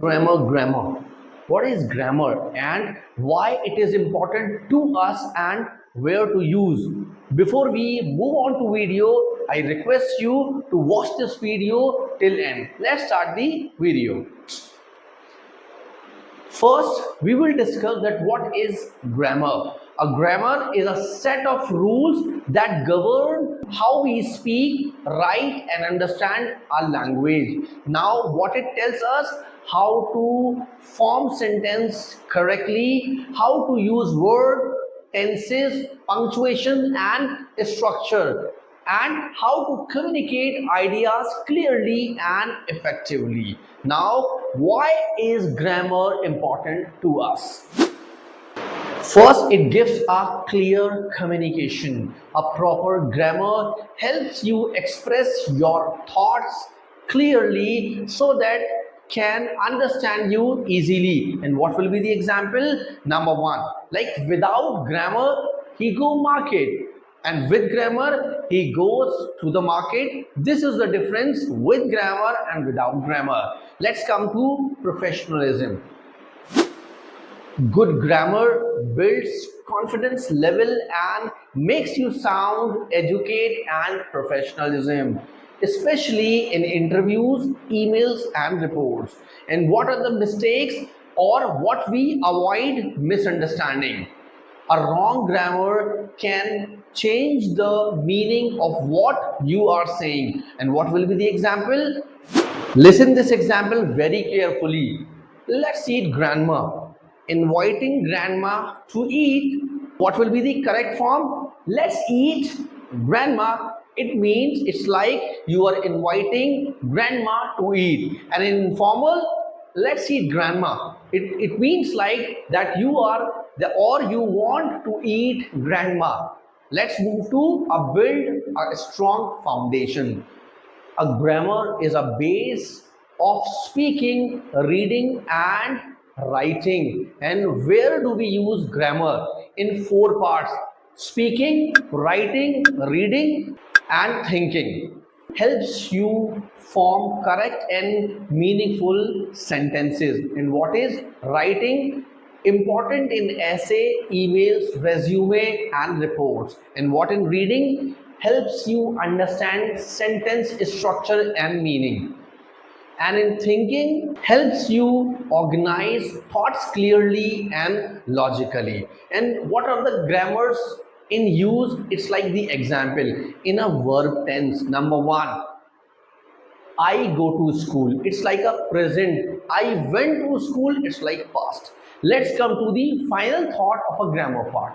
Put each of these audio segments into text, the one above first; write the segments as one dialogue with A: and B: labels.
A: Grammar. What is grammar and why it is important to us and where to use? Before we move on to video, I request you to watch this video till end. Let's start the video. First, we will discuss that what is grammar. A grammar is a set of rules that govern how we speak, write and understand our language. Now, what it tells us, how to form sentence correctly, how to use word, tenses, punctuation and structure, and how to communicate ideas clearly and effectively. Now, why is grammar important to us? First, it gives a clear communication. A proper grammar helps you express your thoughts clearly so that can understand you easily. And what will be the example? Number one, like without grammar, he go market, and with grammar he goes to the market. This is the difference with grammar and without grammar. Let's come to professionalism. Good grammar builds confidence level and makes you sound educated and professionalism, especially in interviews, emails and reports. And what are the mistakes or what we avoid? Misunderstanding. A wrong grammar can change the meaning of what you are saying. And what will be the example? Listen this example very carefully. Let's see it. Grandma inviting grandma to eat. What will be the correct form? Let's eat grandma. It means it's like you are inviting grandma to eat. And in informal, let's eat grandma. It means like that you are the or you want to eat grandma. Let's move to a build a strong foundation. A grammar is a base of speaking, reading and writing. And where do we use grammar? In four parts: speaking, writing, reading and thinking. Helps you form correct and meaningful sentences. And what is writing? Important in essay, emails, resume and reports. And what in reading? Helps you understand sentence structure and meaning. And in thinking, helps you organize thoughts clearly and logically. And what are the grammars in use? It's like the example in a verb tense. Number one, I go to school. It's like a present. I went to school. It's like past. Let's come to the final thought of a grammar part.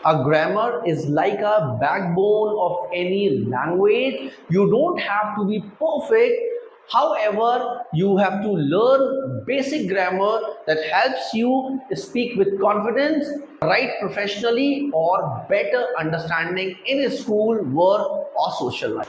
A: A grammar is like a backbone of any language. You don't have to be perfect. However, you have to learn basic grammar that helps you speak with confidence, write professionally, or better understanding in a school, work, or social life.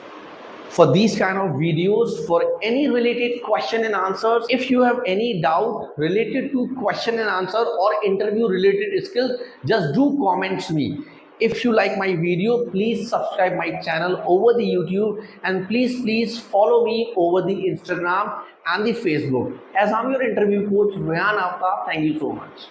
A: For these kind of videos, for any related question and answers, if you have any doubt related to question and answer or interview related skills, just do comments me. If you like my video, please subscribe my channel over the YouTube, and please follow me over the Instagram and the Facebook. As I'm your interview coach Rehan. Thank you so much.